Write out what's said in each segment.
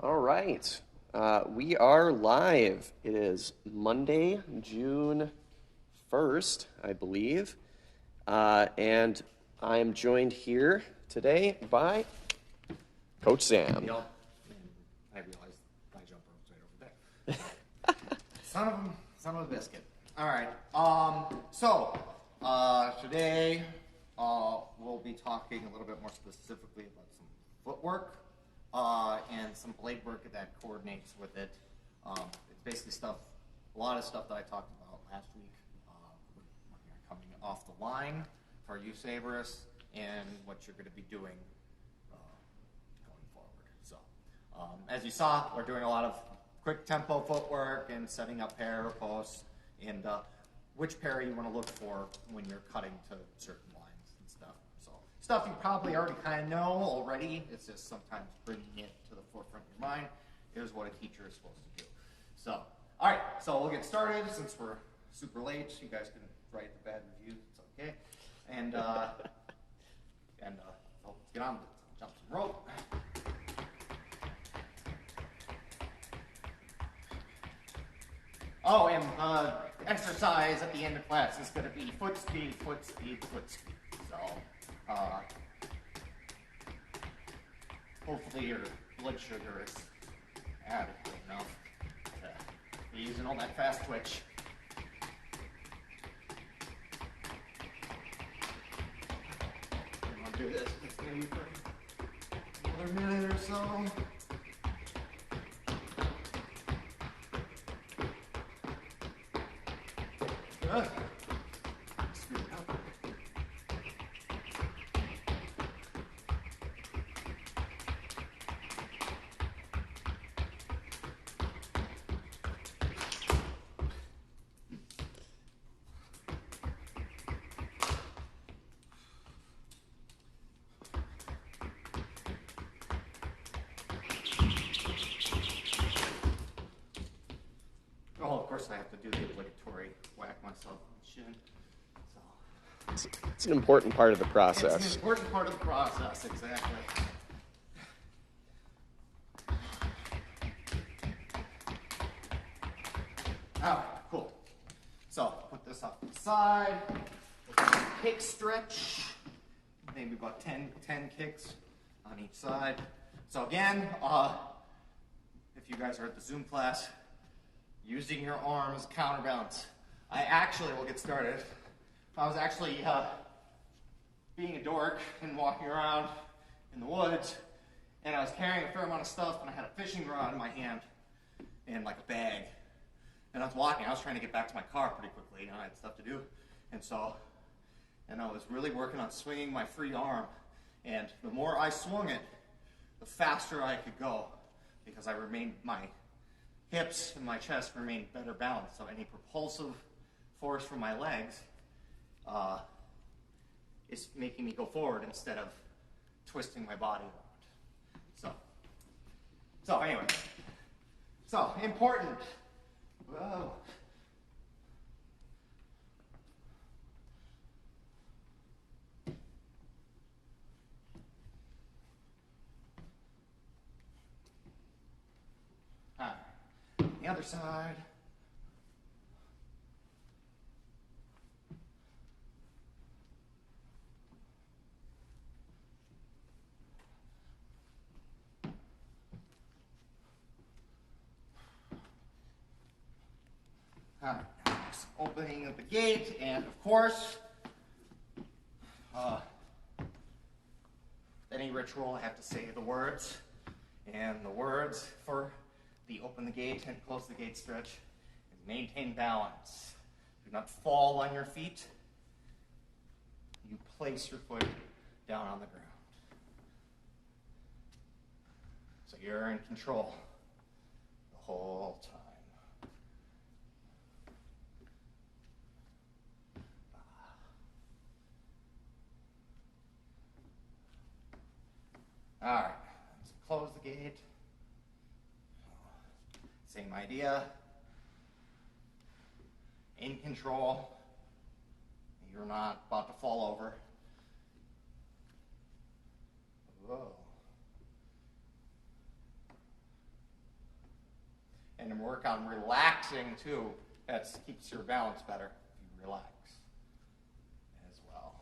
All right. We are live. It is Monday, June 1st, I believe. And I am joined here today by Coach Sam. Yep. And I realized my jumper was right over there. Son of a biscuit. All right. Today we'll be talking a little bit more specifically about some footwork and some blade work that coordinates with it. It's basically a lot of stuff that I talked about last week. We're coming off the line for you Sabers and what you're going to be doing going forward. So, as you saw, we're doing a lot of quick tempo footwork and setting up pair posts and which pair you want to look for when you're cutting to certain lines and stuff. So, stuff you probably already kind of know already. It's just sometimes bringing it to the forefront of your mind is what a teacher is supposed to do. So, all right, so we'll get started since we're super late. You guys can write the bad review. It's okay. And let's get on with it. Jump some rope. Oh, and exercise at the end of class is going to be foot speed, foot speed, foot speed. So, hopefully your blood sugar is adequate enough to be using all that fast twitch. I'm going to do this maybe for another minute or so. Good. Screw it up. Oh, of course I have to do the obligatory whack myself on the shin. So It's an important part of the it's process. an important part of the process, exactly. All right, cool. So put this off to the side. We'll do a kick stretch. Maybe about 10 kicks on each side. So again, if you guys are at the Zoom class, using your arm as counterbalance. We'll get started. I was actually being a dork and walking around in the woods, and I was carrying a fair amount of stuff, and I had a fishing rod in my hand and like a bag. And I was walking. I was trying to get back to my car pretty quickly. I had stuff to do, and I was really working on swinging my free arm. And the more I swung it, the faster I could go because my hips and my chest remain better balanced, so any propulsive force from my legs is making me go forward instead of twisting my body around. So anyway, important. Whoa. All right. The other side. All right, just opening of the gate, and of course, any ritual, I have to say the words, and the words for the open the gate and close the gate stretch is maintain balance. Do not fall on your feet. You place your foot down on the ground. So you're in control the whole time. All right, let's close the gate. Same idea. In control. You're not about to fall over. Whoa. and then work on relaxing too. That keeps your balance better if you relax as well.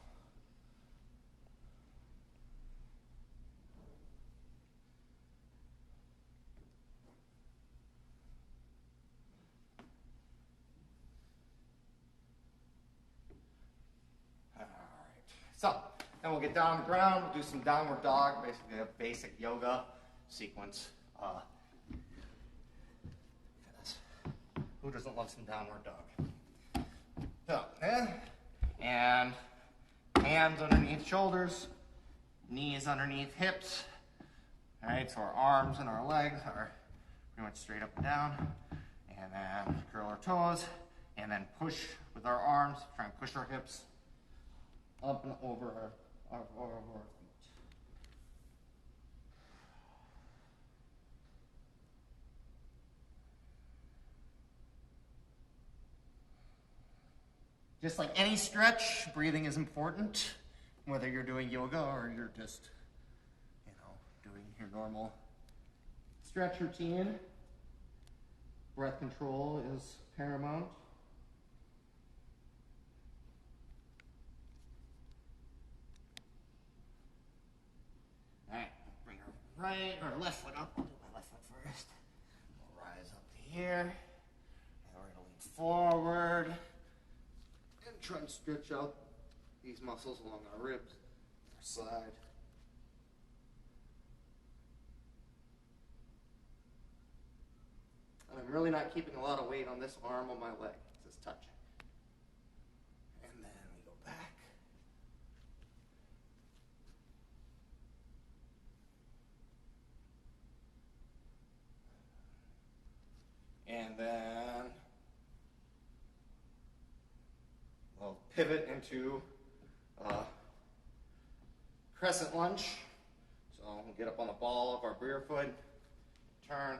All right. So then we'll get down on the ground. We'll do some downward dog, basically a basic yoga sequence. Who doesn't love some downward dog? So, and hands underneath shoulders, knees underneath hips. All right, so our arms and our legs are pretty much straight up and down. And then curl our toes, and then push with our arms, try and push our hips up and over our feet. Just like any stretch, breathing is important, whether you're doing yoga or you're just, doing your normal stretch routine. Breath control is paramount. All right, bring our right or left foot up. I'll do my left foot first. We'll rise up to here, and we're gonna lean forward. Try and stretch out these muscles along our ribs, our side. And I'm really not keeping a lot of weight on this arm or my leg. It's just touching. And then we go back. And then we'll pivot into crescent lunge. So we'll get up on the ball of our rear foot, turn, and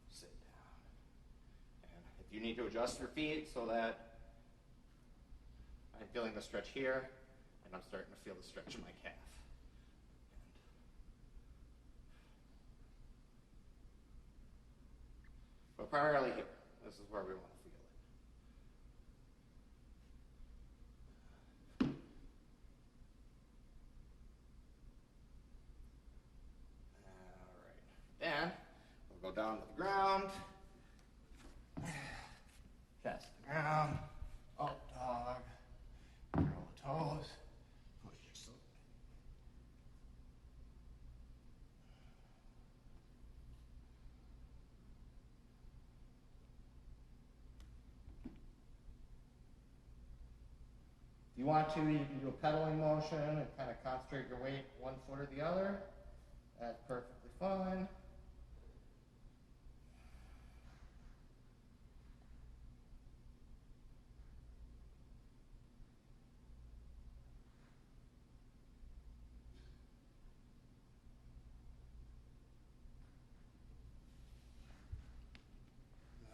sit down. And if you need to adjust your feet so that I'm feeling the stretch here, and I'm starting to feel the stretch in my calf. But primarily here. This is where we want to feel it. All right. Then we'll go down to the ground. Chest to the ground. Up dog. Curl the toes. Push yourself. If you want to, you can do a pedaling motion and kind of concentrate your weight one foot or the other. That's perfectly fine.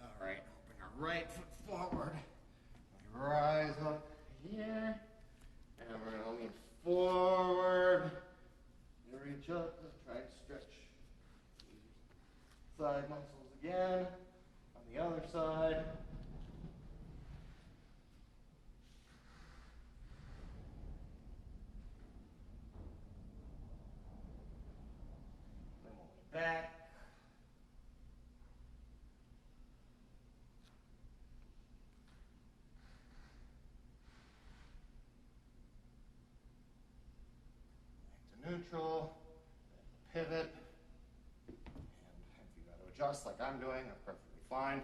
All right, bring our right foot forward. Rise up here, and we're going to lean forward and reach up and try to stretch side muscles again on the other side. Then we'll lean back. Neutral, pivot, and if you got to adjust like I'm doing, that's perfectly fine.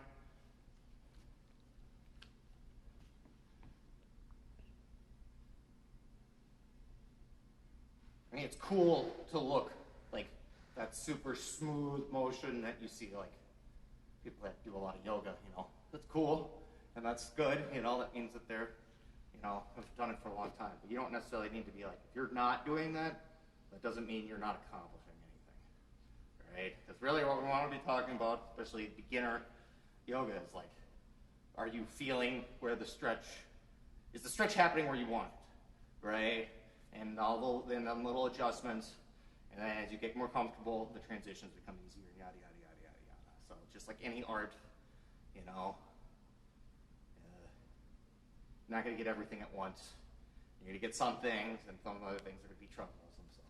I mean, it's cool to look like that super smooth motion that you see like people that do a lot of yoga, That's cool, and that's good, that means that they're, have done it for a long time. But you don't necessarily need to be like, if you're not doing that, that doesn't mean you're not accomplishing anything, right? Because really what we want to be talking about, especially beginner yoga, is like, are you feeling where the stretch, is the stretch happening where you want it, right? And all the little adjustments, And then as you get more comfortable, the transitions become easier, yada, yada, yada, yada, yada. So just like any art, you know, you're not going to get everything at once. You're going to get some things, and some other things are going to be troubles themselves.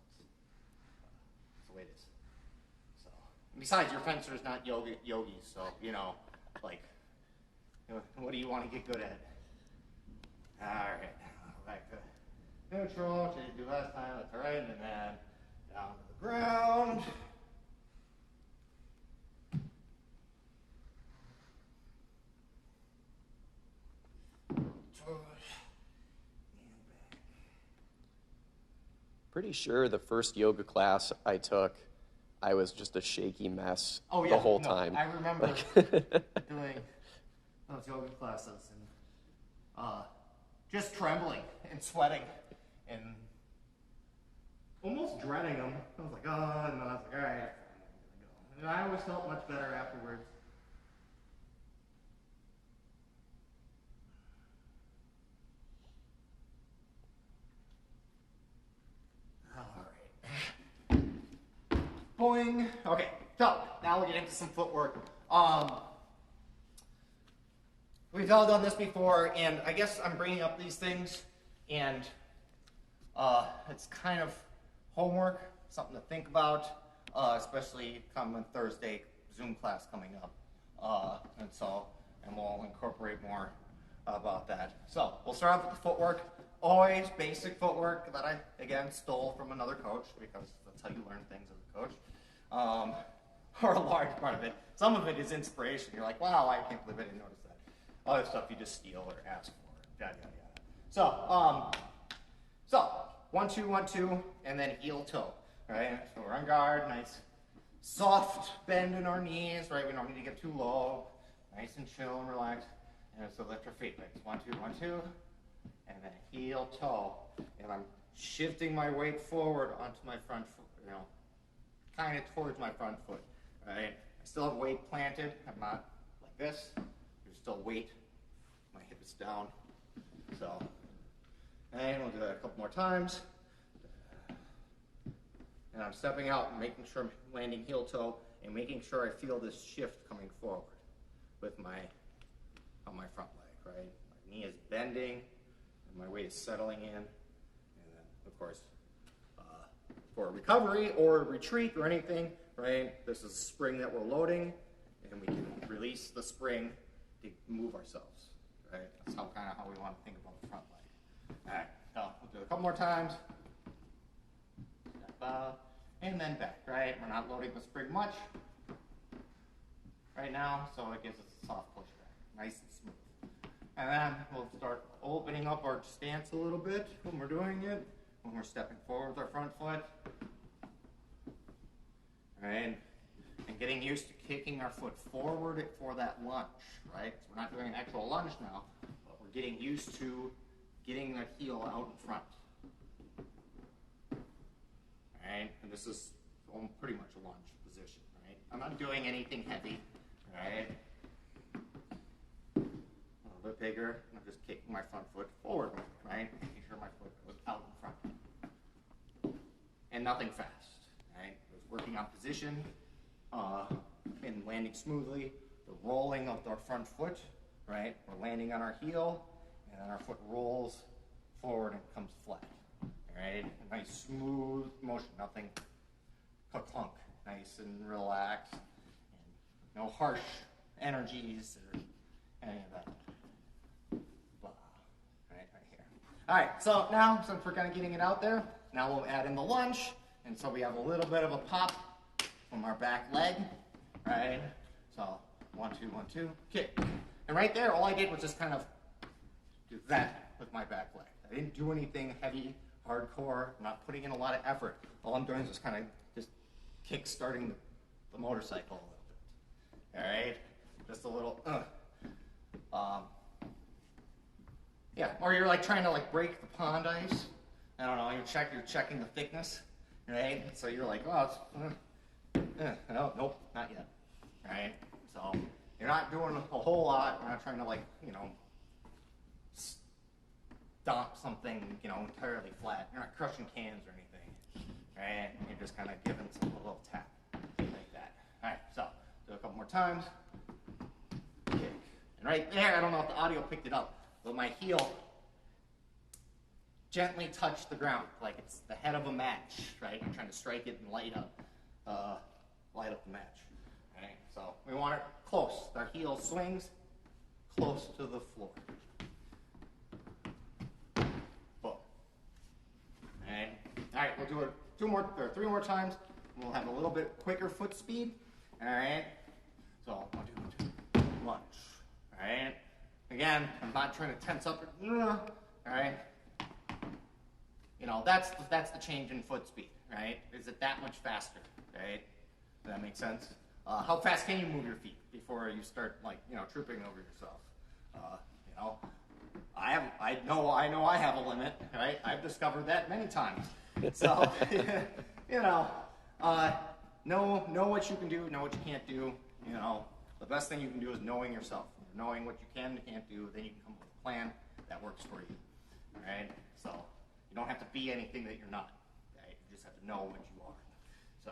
That's the way it is. So, besides, your fencer's not yogis, so, you know, like, what do you want to get good at? All right, back to neutral, which I didn't do last time, that's all right, and then down to the ground. Pretty sure the first yoga class I took, I was just a shaky mess Oh, yeah, the whole no, time. I remember doing those yoga classes and just trembling and sweating and almost dreading them. I was like, oh, and I was like, all right, and I always felt much better afterwards. All right. Boing. Okay, so now we'll get into some footwork. We've all done this before, and I guess I'm bringing up these things, and it's kind of homework, something to think about, especially come on Thursday, Zoom class coming up, and we'll incorporate more about that. So we'll start off with the footwork. Always basic footwork that I, again, stole from another coach, because that's how you learn things as a coach, or a large part of it. Some of it is inspiration. You're like, wow, I can't believe I didn't notice that. Other stuff you just steal or ask for, yada, yada, yada. So 1, 2, 1, 2, and then heel toe, right? So we're on guard, nice soft bend in our knees, right? We don't need to get too low, nice and chill and relaxed. And so lift our feet, like 1, 2, 1, 2, and then heel toe. And I'm shifting my weight forward onto my front foot, you know, kind of towards my front foot, right? I still have weight planted. I'm not like this. There's still weight. My hip is down. So, and we'll do that a couple more times. And I'm stepping out and making sure I'm landing heel toe and making sure I feel this shift coming forward with on my front leg, right? My knee is bending and my weight is settling in. And then, of course, for recovery or retreat or anything, right? This is a spring that we're loading, and we can release the spring to move ourselves, right? That's how we want to think about the front leg. All right, so we'll do it a couple more times. Step out, and then back, right? We're not loading the spring much right now, so it gives us a soft push back, nice and smooth. And then we'll start opening up our stance a little bit when we're doing it, when we're stepping forward with our front foot. Right? And getting used to kicking our foot forward for that lunge, right? So we're not doing an actual lunge now, but we're getting used to getting that heel out in front. Right? And this is pretty much a lunge position, right? I'm not doing anything heavy, right? A little bit bigger, I'm just kicking my front foot forward, right? Making sure my foot goes out in front. And nothing fast. Right? Working on position and landing smoothly. The rolling of our front foot, right? We're landing on our heel, and then our foot rolls forward and comes flat. Right? A nice smooth motion, nothing clunk. Nice and relaxed, and no harsh energies or any of that. Blah. Right here. All right. So now, since we're kind of getting it out there, now we'll add in the lunge. And so we have a little bit of a pop from our back leg, right? So 1, 2, 1, 2, kick. And right there, all I did was just kind of do that with my back leg. I didn't do anything heavy, hardcore. I'm not putting in a lot of effort. All I'm doing is just kind of just kick-starting the motorcycle a little bit. All right? Just a little, yeah, or you're like trying to like break the pond ice. I don't know, you're checking the thickness. Right? So you're like, oh, no, nope, not yet. Right? So you're not doing a whole lot. You're not trying to, like, you know, stomp something, you know, entirely flat. You're not crushing cans or anything. right? And you're just kind of giving some little tap like that. All right, so do a couple more times. Kick. And right there, I don't know if the audio picked it up, but my heel gently touched the ground, like it's the head of a match, right? I'm trying to strike it and light up the match. Right? So we want it close. Our heel swings close to the floor. Boom. Right? All right, we'll do it 3 more times. We'll have a little bit quicker foot speed. All right. So 1, 2, 3, lunge. All right. Again, I'm not trying to tense up. All right. You know, that's the change in foot speed, right? Is it that much faster, right? Does that make sense? How fast can you move your feet before you start, like, you know, tripping over yourself? You know, I know I have a limit, right? I've discovered that many times. So, you know, know what you can do, know what you can't do. You know, the best thing you can do is knowing yourself. Knowing what you can and can't do, then you can come up with a plan that works for you, all right? So you don't have to be anything that you're not, right? You just have to know what you are. So.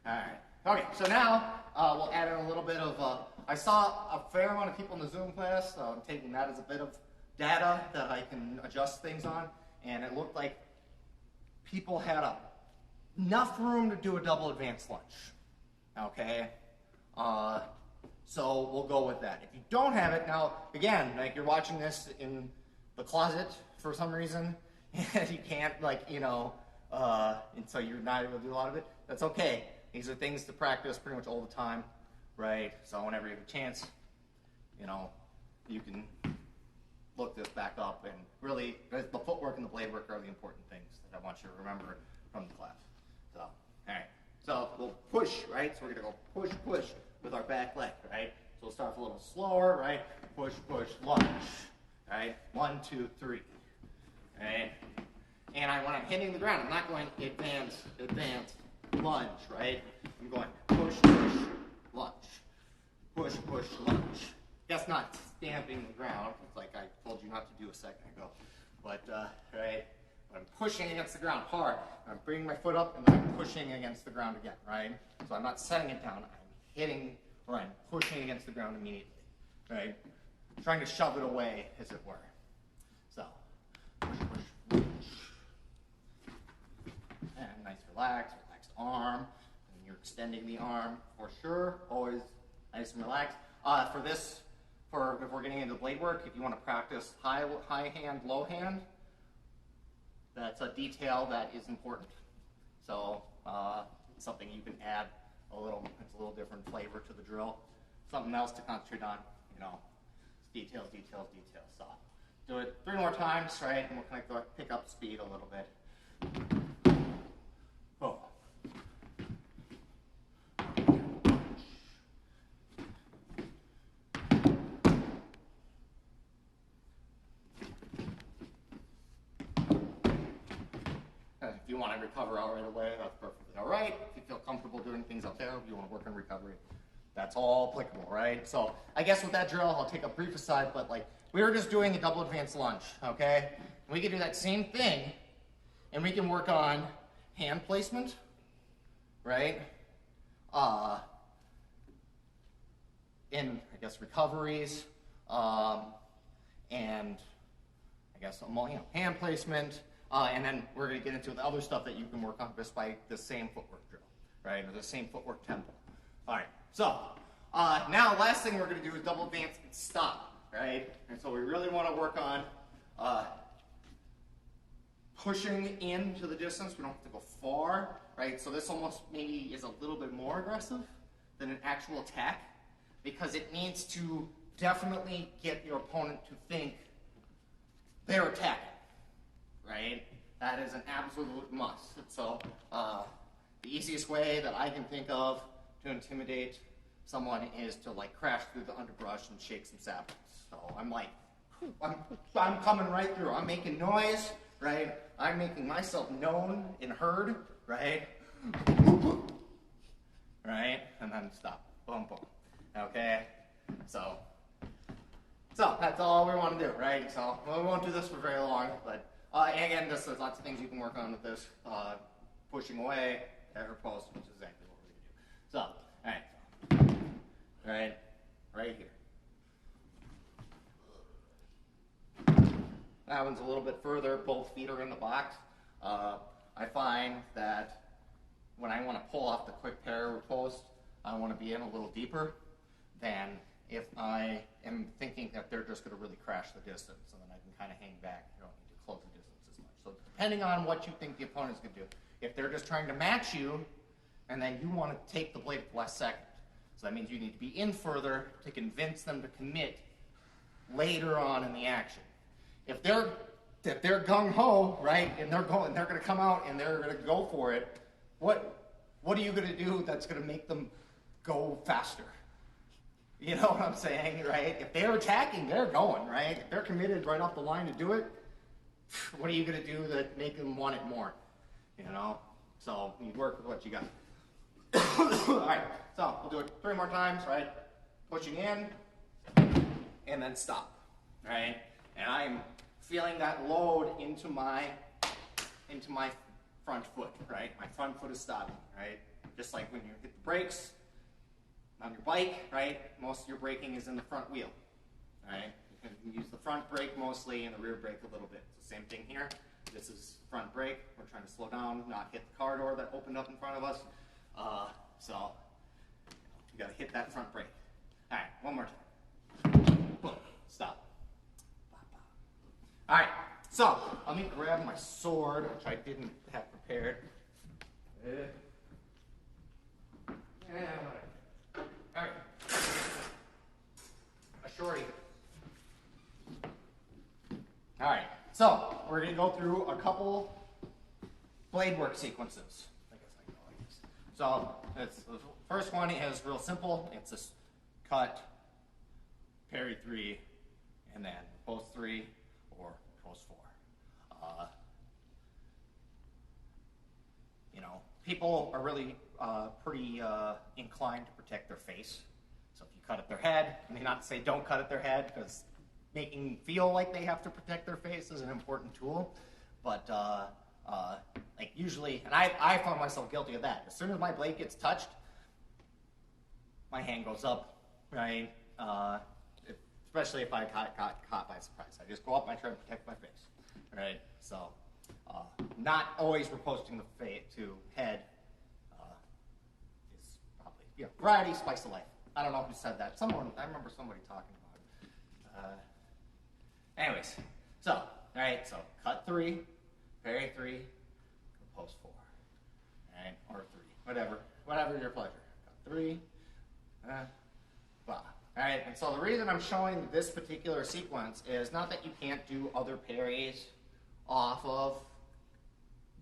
All right. Okay, so now we'll add in a little bit of, I saw a fair amount of people in the Zoom class. So I'm taking that as a bit of data that I can adjust things on. And it looked like people had enough room to do a double advanced lunge. Okay? So we'll go with that. If you don't have it, now, again, like you're watching this in the closet for some reason, and you can't, like, you know, and so you're not able to do a lot of it, that's okay. These are things to practice pretty much all the time, right? So whenever you have a chance, you know, you can look this back up, and really, the footwork and the blade work are the important things that I want you to remember from the class. So, all right. So we'll push, right? So we're gonna go push, push with our back leg, right? So we'll start off a little slower, right? Push, push, lunge, right? 1, 2, 3, right? And when I'm hitting the ground, I'm not going advance, advance, lunge, right? I'm going push, push, lunge, push, push, lunge. That's not stamping the ground. It's like I told you not to do a second ago. But, right? I'm pushing against the ground hard. I'm bringing my foot up, and then I'm pushing against the ground again, right? So I'm not setting it down. I'm hitting, or I'm pushing against the ground immediately, right? Trying to shove it away, as it were. So, push, push, push. And nice, relaxed arm. And you're extending the arm for sure. Always nice and relaxed. For this, if we're getting into blade work, if you want to practice high hand, low hand, that's a detail that is important. So it's something you can add a little. It's a little different flavor to the drill. Something else to concentrate on. You know, details, details, details. So do it 3 more times, right? And we'll kind of pick up speed a little bit. Oh. If you want to recover out right away, that's perfectly all right. If you feel comfortable doing things out there, if you want to work on recovery, that's all applicable, right? So I guess with that drill, I'll take a brief aside, but like we were just doing a double advanced lunge, okay? We can do that same thing, and we can work on hand placement, right? In, I guess, recoveries, and I guess, hand placement, and then we're going to get into the other stuff that you can work on just by the same footwork drill, right? Or the same footwork tempo. All right, so now last thing we're going to do is double advance and stop, right? And so we really want to work on pushing into the distance. We don't have to go far, right? So this almost maybe is a little bit more aggressive than an actual attack because it needs to definitely get your opponent to think they're attacking. Right? That is an absolute must. So the easiest way that I can think of to intimidate someone is to like crash through the underbrush and shake some saplings. So I'm like, I'm coming right through. I'm making noise, right? I'm making myself known and heard, right? Right? And then stop. Boom, boom. Okay? So So that's all we want to do, right? So we won't do this for very long, but again, there's lots of things you can work on with this. Pushing away, air post, which is exactly what we're going to do. So, all right, right here. That one's a little bit further. Both feet are in the box. I find that when I want to pull off the quick parry post, I want to be in a little deeper than if I am thinking that they're just going to really crash the distance, and then I can kind of hang back. You don't need to close the distance as much. So depending on what you think the opponent's going to do, if they're just trying to match you, and then you want to take the blade at the last second, so that means you need to be in further to convince them to commit later on in the action. If they're gung ho, right, and they're going to come out and they're going to go for it, what are you going to do that's going to make them go faster? You know what I'm saying, right? If they're attacking, they're going, right? If they're committed right off the line to do it, what are you going to do to make them want it more? You know? So you work with what you got. All right, so we'll do it 3 more times, right? Pushing in, and then stop, right? And I'm feeling that load into my front foot, right? My front foot is stopping, right? Just like when you hit the brakes on your bike, right? Most of your braking is in the front wheel, right? You can use the front brake mostly and the rear brake a little bit. It's the same thing here. This is front brake. We're trying to slow down, not hit the car door that opened up in front of us. So you got to hit that front brake. All right, one more time. Boom, stop. All right, so let me grab my sword, which I didn't have prepared. All right, a shorty. All right, so we're going to go through a couple blade work sequences. I guess I can go like this. So the first one is real simple. It's just cut, parry 3, and then post 3 or post 4. You know, people are really pretty inclined to protect their face. So if you cut at their head, I mean, not to say don't cut at their head, because making them feel like they have to protect their face is an important tool. But like usually, and I found myself guilty of that. As soon as my blade gets touched, my hand goes up, right? Especially if I got caught by surprise. I just go up and I try to protect my face, right? So not always reposting the to head is probably, you know, variety, spice of life. I don't know who said that. I remember somebody talking about it. Anyways, so, all right, so cut 3, parry 3, post 4, right, or 3, whatever your pleasure. Cut 3, blah. All right, and so the reason I'm showing this particular sequence is not that you can't do other parries off of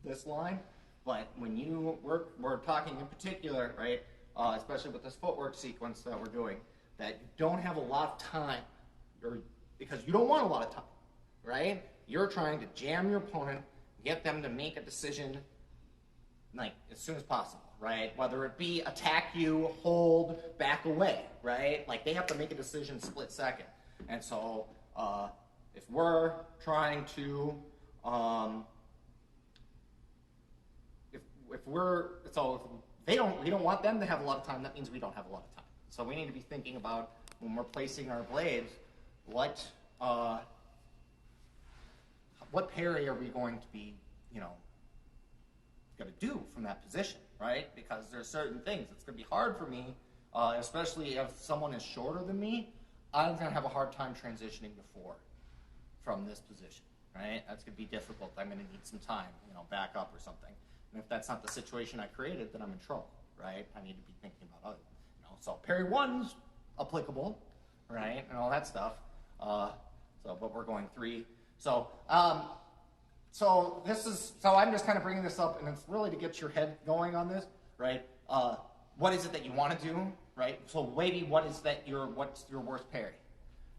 this line, but when we're talking in particular, right, especially with this footwork sequence that we're doing, that you don't have a lot of time, because you don't want a lot of time, right? You're trying to jam your opponent, get them to make a decision like as soon as possible, right? Whether it be attack you, hold, back away, right? Like they have to make a decision split second. And so if we're trying to, we don't want them to have a lot of time, that means we don't have a lot of time. So we need to be thinking about when we're placing our blades, what parry are we going to be, you know, going to do from that position, right? Because there's certain things. It's going to be hard for me, especially if someone is shorter than me. I'm going to have a hard time transitioning to 4 from this position, right? That's going to be difficult. I'm going to need some time, you know, back up or something. And if that's not the situation I created, then I'm in trouble, right? I need to be thinking about other, you know. So parry 1's applicable, right, and all that stuff. But we're going 3. So I'm just kind of bringing this up, and it's really to get your head going on this, right? What is it that you want to do, right? So maybe what's your worst parry,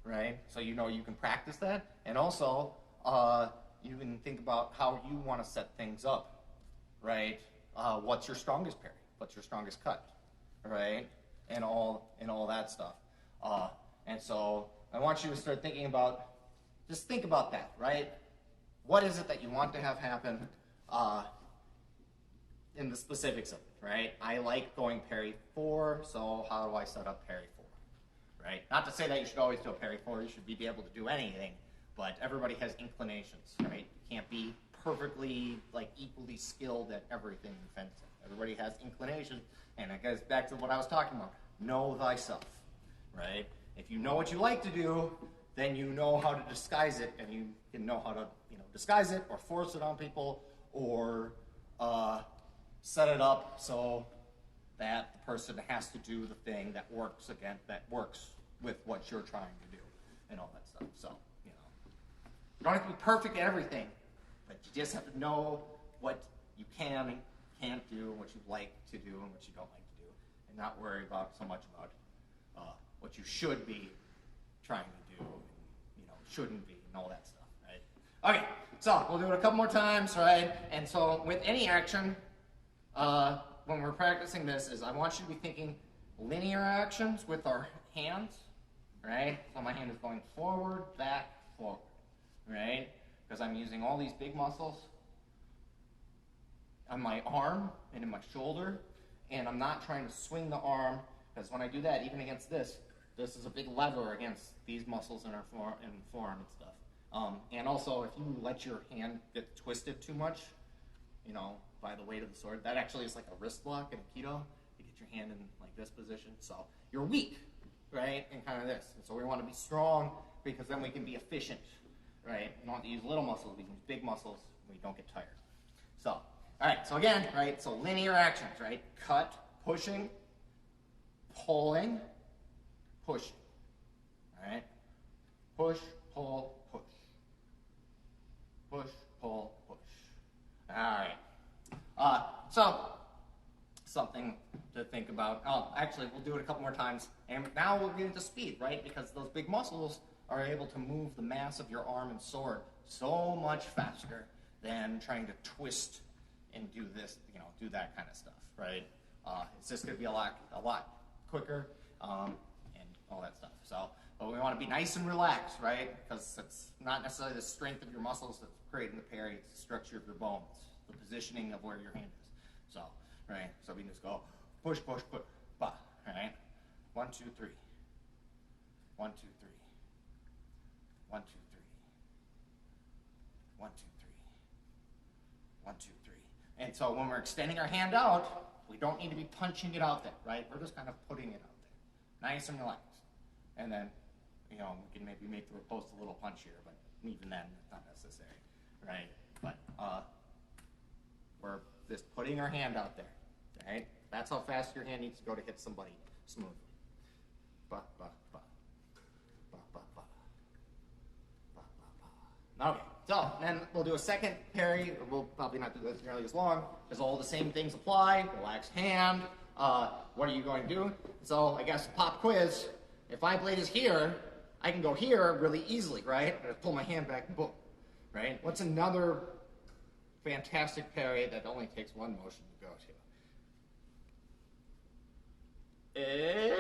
right? So you know you can practice that, and also you can think about how you want to set things up, right? What's your strongest parry? What's your strongest cut, right? And all that stuff. And so I want you to start thinking about, just think about that, right? What is it that you want to have happen in the specifics of it, right? I like going parry 4, so how do I set up parry 4, right? Not to say that you should always do a parry 4, you should be able to do anything, but everybody has inclinations, right? You can't be perfectly, like, equally skilled at everything in fencing. Everybody has inclinations, and it goes back to what I was talking about. Know thyself, right? If you know what you like to do, then you know how to disguise it, and you can know how to, disguise it or force it on people or set it up so that the person has to do the thing that works with what you're trying to do and all that stuff. So, you don't have to be perfect at everything, but you just have to know what you can and can't do, and what you like to do and what you don't like to do, and not worry about so much about what you should be trying to do, and, shouldn't be, and all that stuff, right? Okay, so we'll do it a couple more times, right? And so with any action, when we're practicing this, I want you to be thinking linear actions with our hands, right? So my hand is going forward, back, forward, right? Because I'm using all these big muscles on my arm and in my shoulder, and I'm not trying to swing the arm, because when I do that, even against this is a big lever against these muscles in our forearm and stuff. And also, if you let your hand get twisted too much, by the weight of the sword, that actually is like a wrist block in Aikido. You get your hand in like this position, so you're weak, right? And kind of this. And so we want to be strong, because then we can be efficient, right? We don't have to use little muscles, we can use big muscles, and we don't get tired. So, all right, so again, right, so linear actions, right? Cut, pushing, pulling, pushing, all right? Push, pull, push. Push, pull, push. All right. So, something to think about. Actually, we'll do it a couple more times. And now we'll get into speed, right? Because those big muscles are able to move the mass of your arm and sword so much faster than trying to twist and do this, do that kind of stuff, right? It's just going to be a lot quicker and all that stuff. So, but we want to be nice and relaxed, right? Because it's not necessarily the strength of your muscles that's creating the parry, it's the structure of your bones, the positioning of where your hand is. So, right? So we just go push, push, push, ba, right? 1, 2, 3. 1, 2, 3. 1, 2, 3. 1, 2, 3. 1, 2, 3. And so when we're extending our hand out, we don't need to be punching it out there, right? We're just kind of putting it out there, nice and relaxed. And then, we can maybe make the riposte a little punchier, but even then, it's not necessary, right? But we're just putting our hand out there, right? That's how fast your hand needs to go to hit somebody smoothly. Ba, ba, ba. Ba, ba, ba. Ba, ba, ba. Okay, so then we'll do a second parry. We'll probably not do this nearly as long, because all the same things apply. Relaxed hand. What are you going to do? So I guess pop quiz. If my blade is here, I can go here really easily, right? I pull my hand back, boom, right? What's another fantastic parry that only takes one motion to go to?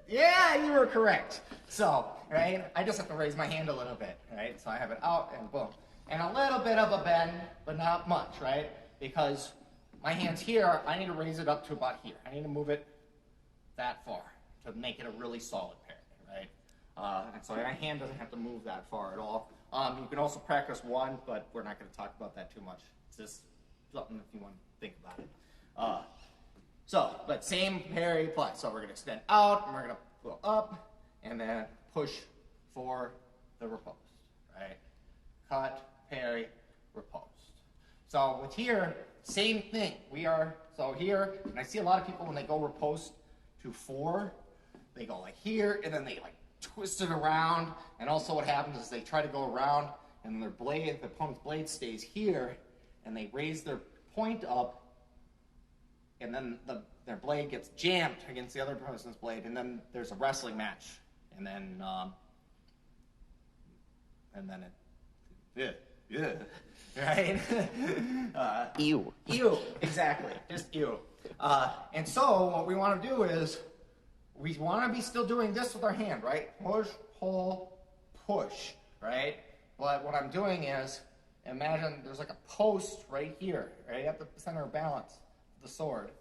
Yeah, you were correct. So, right, I just have to raise my hand a little bit, right? So I have it out and boom. And a little bit of a bend, but not much, right? Because my hand's here, I need to raise it up to about here. I need to move it that far to make it a really solid parry, right? And so my hand doesn't have to move that far at all. You can also practice one, but we're not going to talk about that too much. It's just something if you want to think about it. But same parry applies. So we're going to extend out, and we're going to go up, and then push for the riposte, right? Cut, parry, riposte. So with here, same thing. So here, and I see a lot of people when they go riposte to 4, they go like here, and then they like twist it around, and also what happens is they try to go around, and the opponent's blade stays here, and they raise their point up, and then their blade gets jammed against the other person's blade, and then there's a wrestling match, and then right? Ew. Ew, exactly, just ew. And so what we want to do is we want to be still doing this with our hand, right? Push, pull, push, right? But what I'm doing is, imagine there's like a post right here, right at the center of balance of the sword,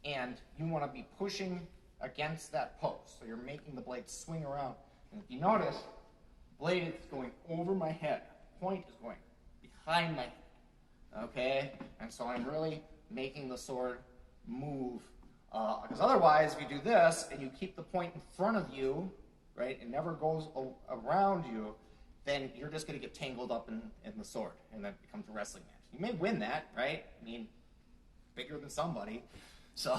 and you want to be pushing against that post. So you're making the blade swing around. And if you notice, the blade is going over my head. Point is going behind my head. Okay? And so I'm really making the sword move. Because otherwise, if you do this and you keep the point in front of you, right, it never goes around you, then you're just going to get tangled up in the sword, and then it becomes a wrestling match. You may win that, right? I mean, bigger than somebody. So,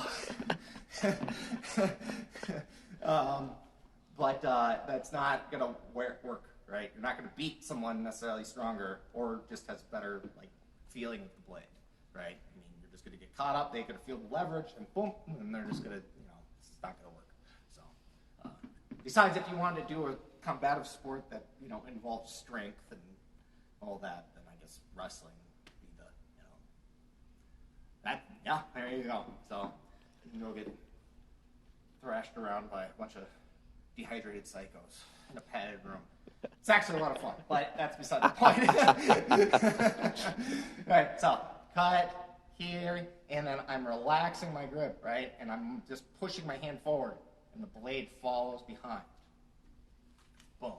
but that's not going to work, right? You're not going to beat someone necessarily stronger or just has better like feeling with the blade, right? I mean, you're just going to get caught up. They're going to feel the leverage, and boom, and they're just going to, it's not going to work. So, besides, if you wanted to do a combative sport that involves strength and all that, then I guess wrestling would be the that. Yeah, there you go. So you can go get thrashed around by a bunch of dehydrated psychos in a padded room. It's actually a lot of fun, but that's beside the point. All right, so cut here, and then I'm relaxing my grip, right, and I'm just pushing my hand forward, and the blade follows behind. Boom.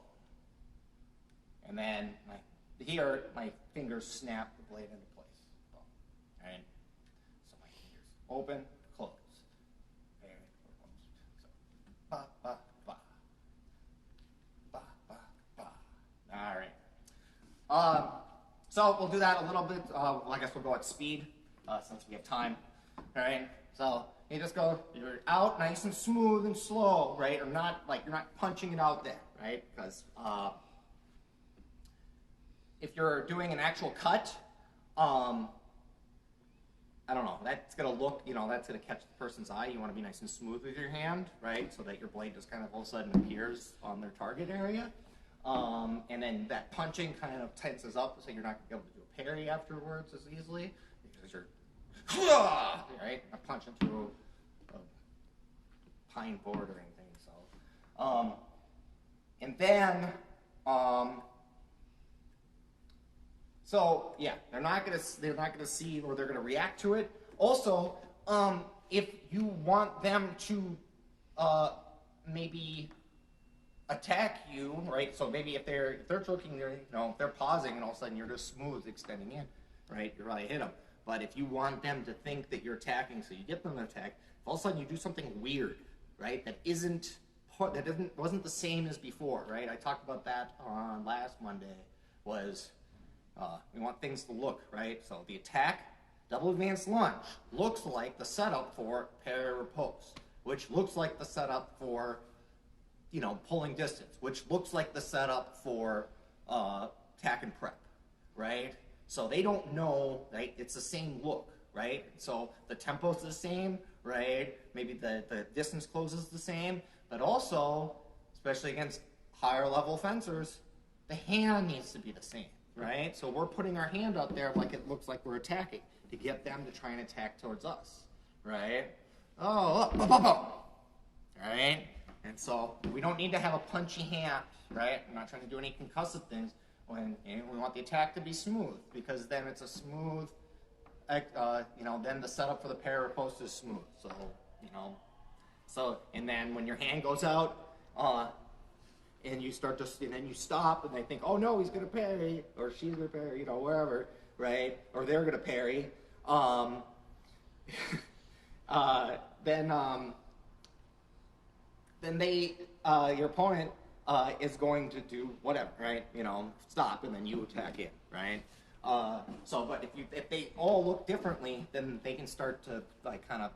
And then here, my fingers snap the blade into place. Boom. All right? So my fingers open, close. Very close. So, ba, ba, ba. Ba, ba, ba. All right. So we'll do that a little bit. I guess we'll go at speed since we have time. All right? So you just go, you're out nice and smooth and slow, right? Or not like you're not punching it out there, right? Because if you're doing an actual cut, I don't know, that's gonna look, that's gonna catch the person's eye. You wanna be nice and smooth with your hand, right? So that your blade just kind of all of a sudden appears on their target area. And then that punching kind of tenses up so you're not gonna be able to do a parry afterwards as easily because you're right? Not punching through a pine board or anything. So, and then, so yeah, they're not gonna see or they're gonna react to it. Also, if you want them to maybe attack you, right? So maybe if they're choking, if they're pausing and all of a sudden you're just smooth extending in, right? You're right, hit them. But if you want them to think that you're attacking, so you get them to attack, if all of a sudden you do something weird, right? That wasn't the same as before, right? I talked about that on last Monday. Was we want things to look right. So the attack, double advanced lunge, looks like the setup for parry repose, which looks like the setup for pulling distance, which looks like the setup for tack and prep, right? So they don't know, right? It's the same look, right? So the tempo's the same, right? Maybe the distance closes the same, but also, especially against higher level fencers, the hand needs to be the same, right? So we're putting our hand out there like it looks like we're attacking to get them to try and attack towards us, right? Oh, look, right? And so we don't need to have a punchy hand, right? I'm not trying to do any concussive things. And we want the attack to be smooth because then it's a smooth, then the setup for the parry repose is smooth. So, and then when your hand goes out, and you start and then you stop and they think, oh no, he's going to parry, or she's going to parry, wherever, right? Or they're going to parry. Then they, your opponent, is going to do whatever, right? Stop, and then you attack it, right? But if they all look differently, then they can start to kind of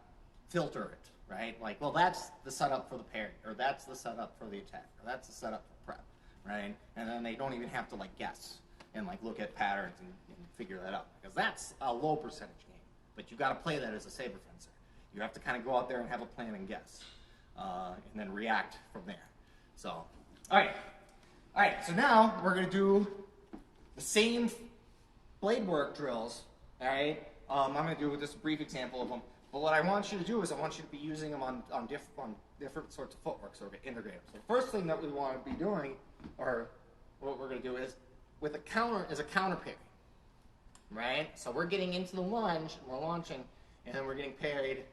filter it, right? Like, well, that's the setup for the parry, or that's the setup for the attack, or that's the setup for prep, right? And then they don't even have to guess and look at patterns and figure that out, because that's a low percentage game. But you got to play that as a saber fencer. You have to kind of go out there and have a plan and guess, and then react from there. So, all right. So now we're gonna do the same blade work drills. All right. I'm gonna do just a brief example of them. But what I want you to do is I want you to be using them on different sorts of footwork, so we integrate them. So the first thing that we want to be doing or what we're going to do is with a counter parry, right? So we're getting into the lunge, and we're launching, and then we're getting parried,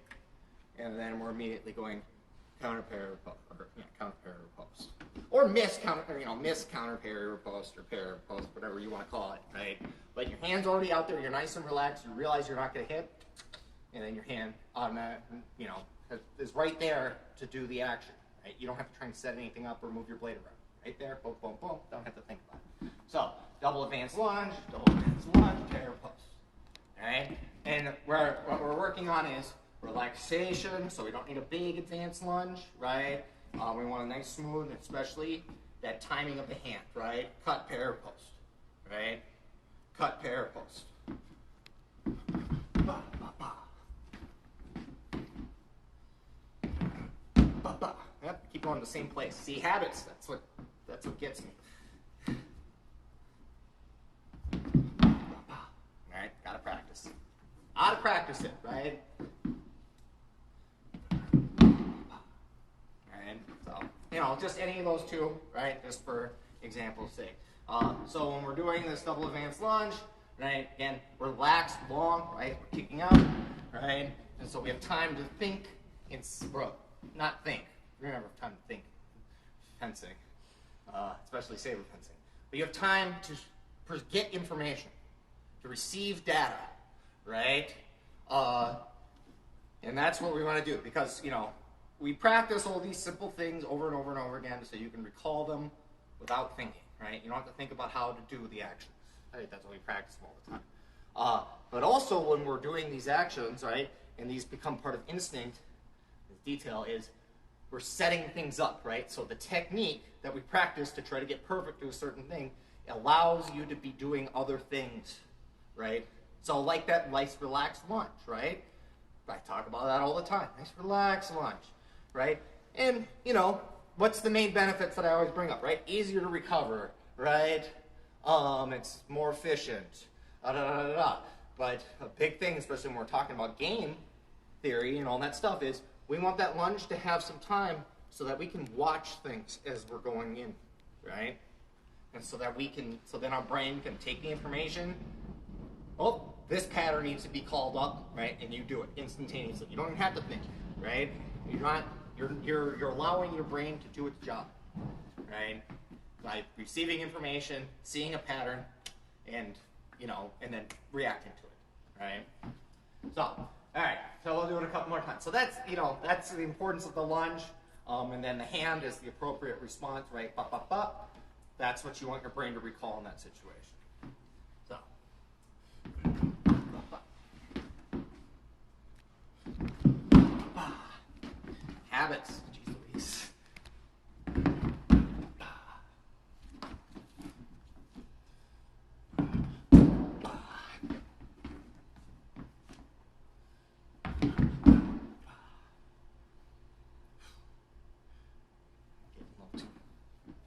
and then we're immediately going counter parry or counter parry riposte, or miss counter parry riposte or parry riposte, whatever you want to call it, right? But your hand's already out there, you're nice and relaxed, you realize you're not going to hit, and then your hand is right there to do the action, right? You don't have to try and set anything up or move your blade around. Right there, boom, boom, boom. Don't have to think about it. So, double advanced lunge, parry riposte. All right? And what we're working on is relaxation, so we don't need a big advanced lunge, right? We want a nice smooth, especially that timing of the hand, right? Cut, parry riposte, right? Cut, parry riposte. Ba, ba, ba. Ba, ba. Yep, keep going to the same place. See, habits, that's what gets me. Alright, gotta practice. Gotta practice it, right? Alright, so, just any of those two, right? Just for example's sake. So when we're doing this double advanced lunge, right, again, relaxed, long, right? We're kicking out, right? And so we have time to think, not think. We don't have time to think fencing, especially saber fencing. But you have time to get information, to receive data, right? And that's what we want to do because, we practice all these simple things over and over and over again so you can recall them without thinking, right? You don't have to think about how to do the actions. Right? That's what we practice all the time. But also when we're doing these actions, right, and these become part of instinct, the detail is we're setting things up, right? So the technique that we practice to try to get perfect to a certain thing allows you to be doing other things, right? So like that nice relaxed lunge, right? I talk about that all the time. Nice relaxed lunge, right? And, what's the main benefits that I always bring up, right? Easier to recover, right? It's more efficient, But a big thing, especially when we're talking about game theory and all that stuff, is we want that lunge to have some time so that we can watch things as we're going in, right? And so then our brain can take the information. Oh, this pattern needs to be called up, right? And you do it instantaneously. You don't even have to think, right? You're allowing your brain to do its job, right? By receiving information, seeing a pattern, and then reacting to it, right? So, all right. So we'll do it a couple more times. So that's the importance of the lunge, and then the hand is the appropriate response, right? Bop, bop, bop. That's what you want your brain to recall in that situation. So. Habits. Jeez Louise.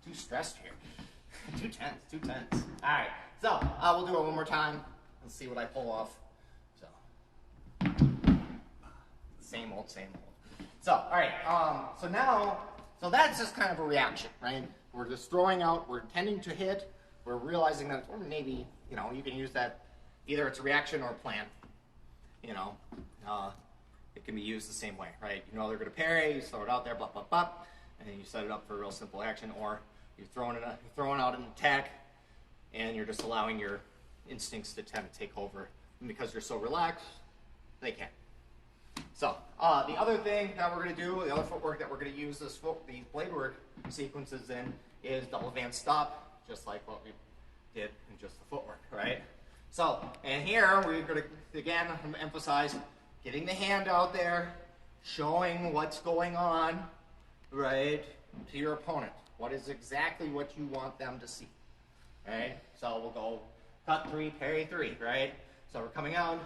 Too stressed here. Too tense. All right. So we'll do it one more time. Let's see what I pull off. Same old. So, all right, so that's just kind of a reaction, right? We're just throwing out, we're intending to hit, we're realizing that, or maybe, you can use that, either it's a reaction or a plan, it can be used the same way, right? They're going to parry, you throw it out there, bop, bop, bop, and then you set it up for a real simple action, or you're throwing out an attack, and you're just allowing your instincts to kind of take over, and because you're so relaxed, they can't. So, the other thing that we're going to do, the other footwork that we're going to use these blade work sequences in is double advanced stop, just like what we did in just the footwork, right? So, and here we're going to, again, emphasize getting the hand out there, showing what's going on, right, to your opponent. What is exactly what you want them to see, right? So we'll go cut 3, parry 3, right? So we're coming out.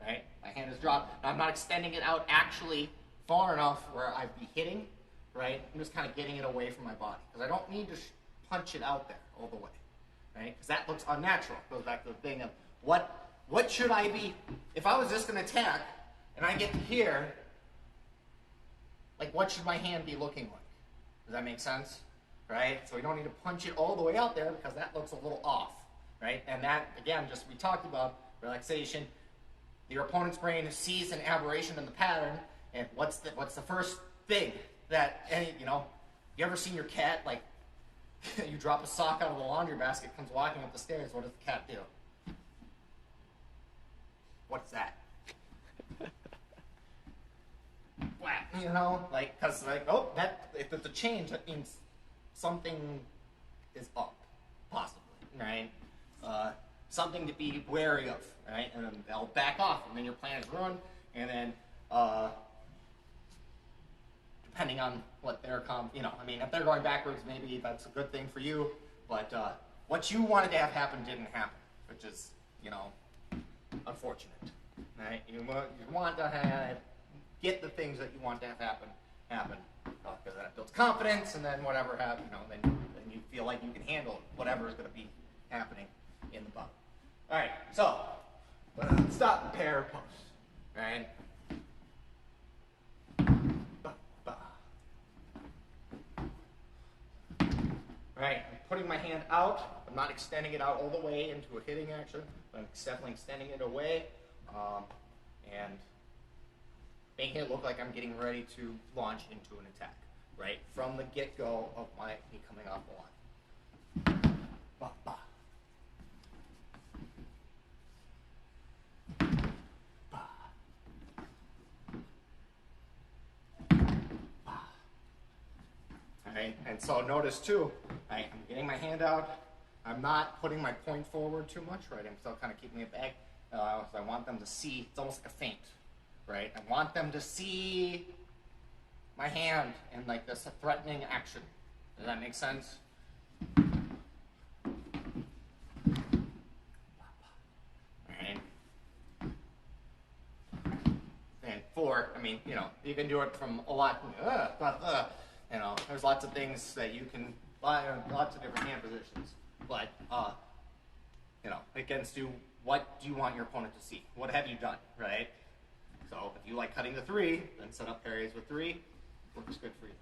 Right? My hand is dropped. Now I'm not extending it out actually far enough where I'd be hitting, right? I'm just kind of getting it away from my body because I don't need to punch it out there all the way, right? Because that looks unnatural. It goes back to the thing of what should I be, if I was just going to attack and I get to here, like what should my hand be looking like? Does that make sense? right? So we don't need to punch it all the way out there because that looks a little off, right? And that, again, just we talked about relaxation. Your opponent's brain sees an aberration in the pattern, and what's the first thing that you ever seen your cat, like, you drop a sock out of the laundry basket, comes walking up the stairs, what does the cat do? What's that? Whack, like, because, like, oh, if it's a change, that means something is up, possibly, right? Something to be wary of, right? And then they'll back off, and then your plan is ruined, and then, depending on what they're, if they're going backwards, maybe that's a good thing for you, but what you wanted to have happen didn't happen, which is, unfortunate, right? You want to get the things that you want to have happen, because that builds confidence, and then whatever happens, then you feel like you can handle whatever is going to be happening in the bout. All right, so stop pair pose, right? Right, I'm putting my hand out. I'm not extending it out all the way into a hitting action, but I'm definitely extending it away and making it look like I'm getting ready to launch into an attack, right? From the get-go of me coming off the line. Ba, ba. Ba. Ba. All right, and so notice too, right, I'm getting my hand out. I'm not putting my point forward too much, right? I'm still kind of keeping it back. So I want them to see, it's almost like a feint, right? I want them to see my hand in like this threatening action. Does that make sense? Right. And four, you can do it from a lot, there's lots of things that you can buy, lots of different hand positions. But, against you, what do you want your opponent to see? What have you done, right? So if you like cutting the three, then set up parries with three. Works good for you.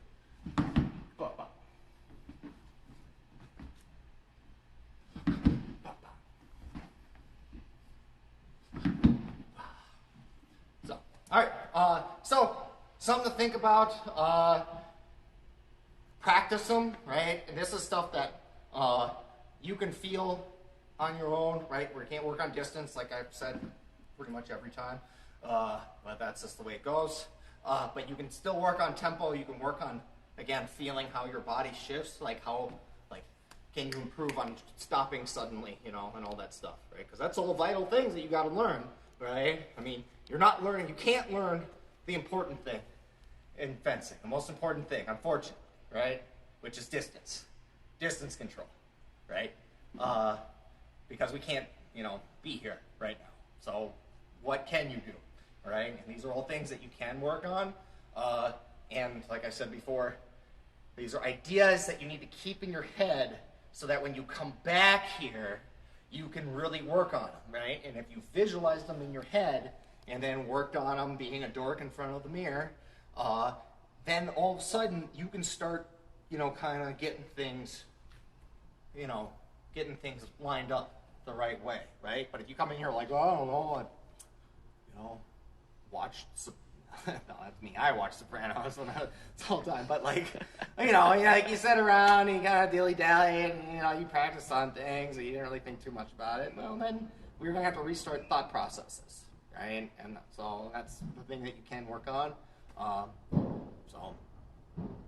So, all right. So something to think about. Practice them, right? And this is stuff that you can feel on your own, right? We can't work on distance, like I've said pretty much every time, but that's just the way it goes. But you can still work on tempo. You can work on, again, feeling how your body shifts, can you improve on stopping suddenly, and all that stuff, right? Because that's all vital things that you got to learn, right? You can't learn the important thing in fencing, the most important thing, unfortunately, right? Which is distance control, right? Because we can't, be here right now. So what can you do, right? And these are all things that you can work on. And like I said before, these are ideas that you need to keep in your head so that when you come back here, you can really work on them, right? And if you visualize them in your head and then worked on them being a dork in front of the mirror, then all of a sudden you can start, kind of getting things lined up the right way, right? But if you come in here like, oh, I don't know, watch, no, that's me, I watch Sopranos the whole time, but like you sit around and you kind of dilly-dally and, you practice on things and you didn't really think too much about it, well, then we're going to have to restart thought processes, right? And so that's the thing that you can work on. So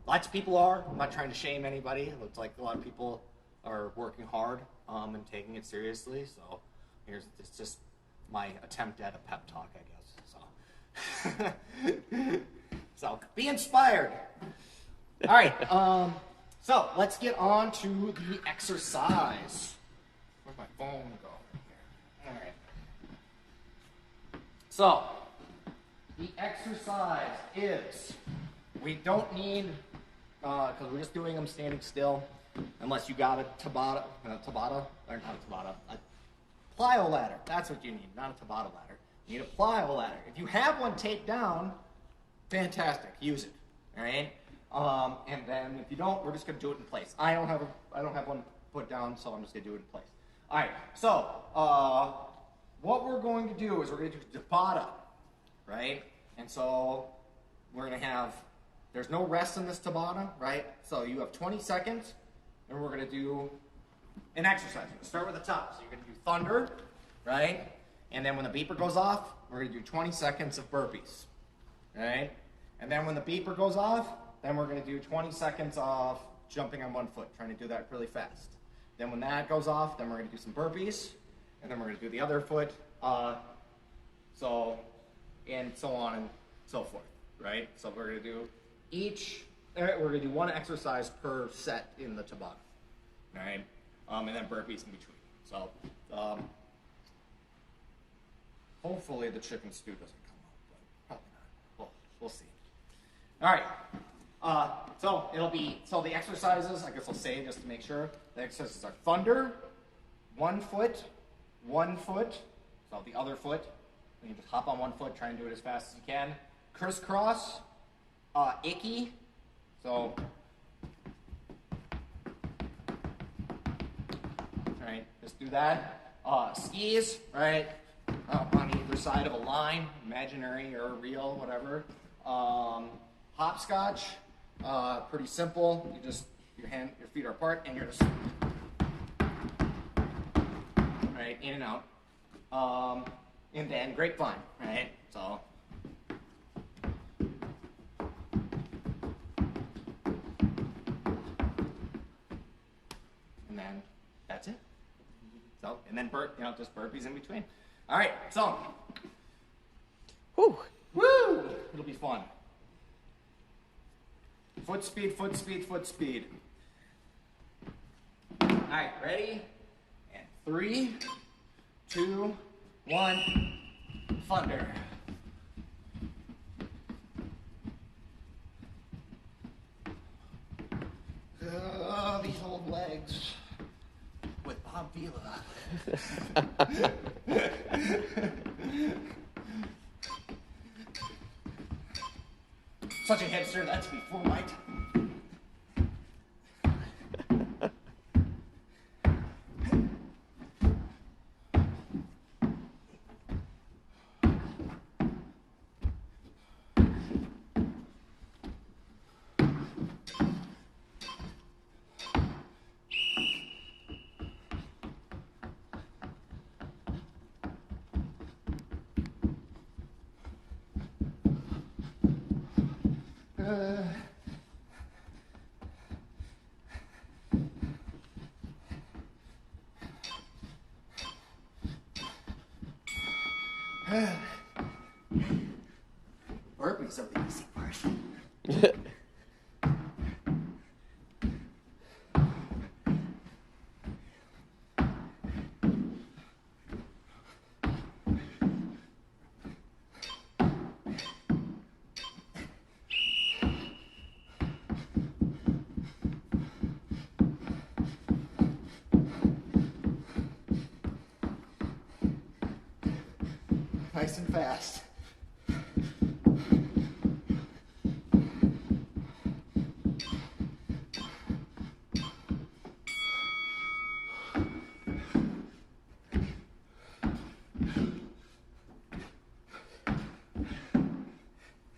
lots of people are. I'm not trying to shame anybody. It looks like a lot of people are working hard and taking it seriously. So it's just my attempt at a pep talk, I guess. So be inspired. All right. So let's get on to the exercise. Where's my phone go? All right. So the exercise is, we don't need, because we're just doing them standing still, unless you got a plyo ladder. That's what you need, not a Tabata ladder. You need a plyo ladder. If you have one taped down, fantastic, use it, all right? And then if you don't, we're just gonna do it in place. I don't have one put down, so I'm just gonna do it in place. All right. So what we're going to do is we're gonna do Tabata, right? And so we're gonna have. There's no rest in this Tabata, right? So you have 20 seconds, and we're gonna do an exercise. We're gonna start with the top. So you're gonna do thunder, right? And then when the beeper goes off, we're gonna do 20 seconds of burpees, right? And then when the beeper goes off, then we're gonna do 20 seconds of jumping on one foot, trying to do that really fast. Then when that goes off, then we're gonna do some burpees, and then we're gonna do the other foot, and so on and so forth, right? So we're gonna do we're gonna do one exercise per set in the Tabata, right? And then burpees in between. So hopefully the chicken stew doesn't come up, but probably not. We'll see. All right. So the exercises, I guess I'll say just to make sure, the exercises are thunder, 1 foot, 1 foot, so the other foot, and you just hop on 1 foot, try and do it as fast as you can. Crisscross, icky, so, alright, just do that. Skis, right, on either side of a line, imaginary or real, whatever. Hopscotch, pretty simple. You just your feet are apart, and you're just right in and out. And then grapevine, right? So. And then that's it. So and then just burpees in between. All right, so. Woo! Woo! It'll be fun. Foot speed, foot speed, foot speed. All right, ready? And 3, 2, 1, thunder. These old legs with Bob Vila. Such a hipster, that's before my time. Burpees are the easy part. Nice and fast.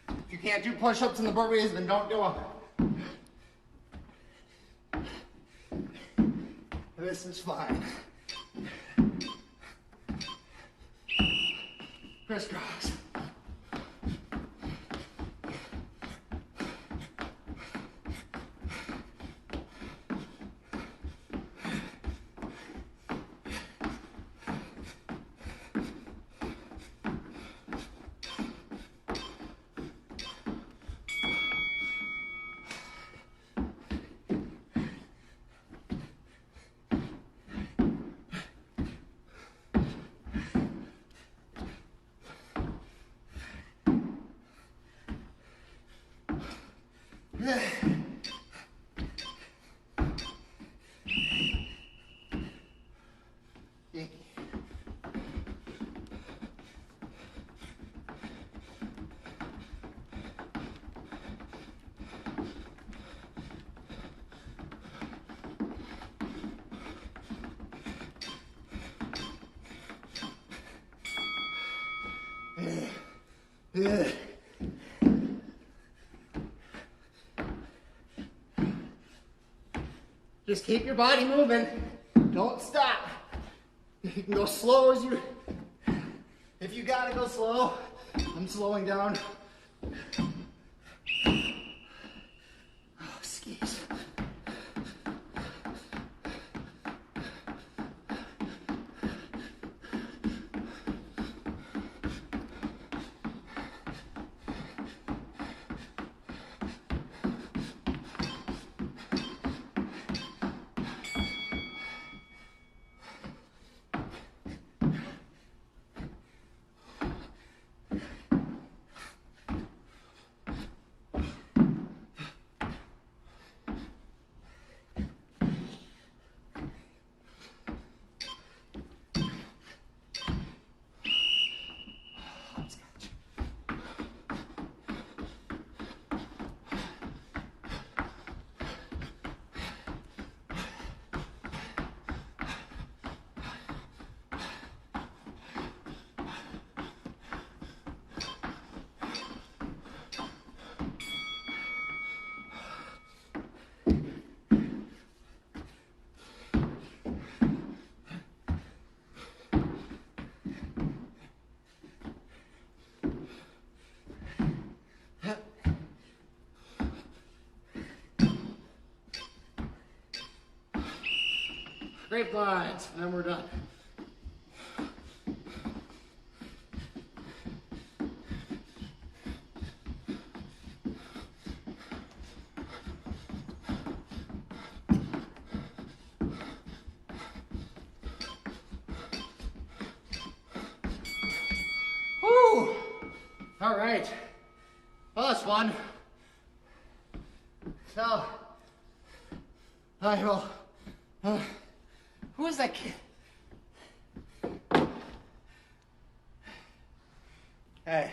If you can't do push-ups in the burpees, then don't do them. This is fine. Crisscross. Just keep your body moving. Don't stop. You can go slow as you... If you gotta go slow, I'm slowing down. Oh, skis. Grapevines, and then we're done. Woo! All right. Well, that's fun. So, I will. Who is that kid? Hey.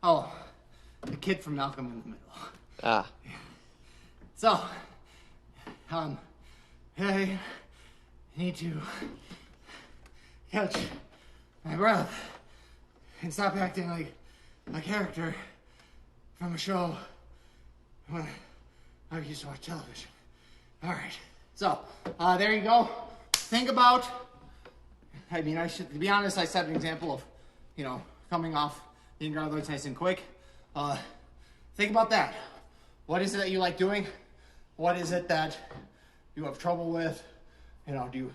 Oh, the kid from Malcolm in the Middle. Ah. So, I need to catch my breath and stop acting like a character from a show when I used to watch television. All right. So, there you go. Think about, I mean, to be honest, I set an example of, coming off the in-ground nice and quick. Think about that. What is it that you like doing? What is it that you have trouble with? You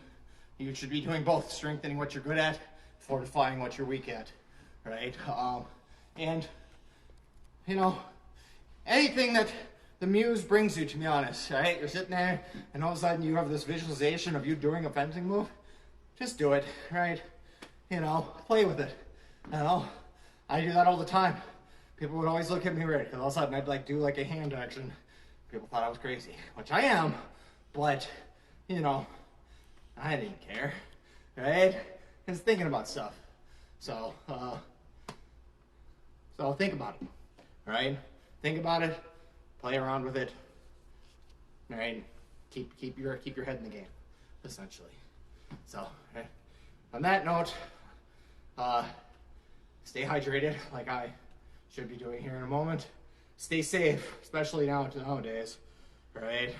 should be doing both, strengthening what you're good at, fortifying what you're weak at, right? And, anything that the muse brings you, to be honest, right? You're sitting there, and all of a sudden you have this visualization of you doing a fencing move. Just do it, right? Play with it. I do that all the time. People would always look at me weird, because all of a sudden I'd do a hand action. People thought I was crazy, which I am, but, I didn't care, right? Just thinking about stuff. So think about it, right? Think about it. Play around with it, right? Keep your head in the game, essentially. So, on that note, stay hydrated, like I should be doing here in a moment. Stay safe, especially nowadays, right?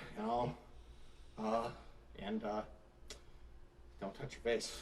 And don't touch your face.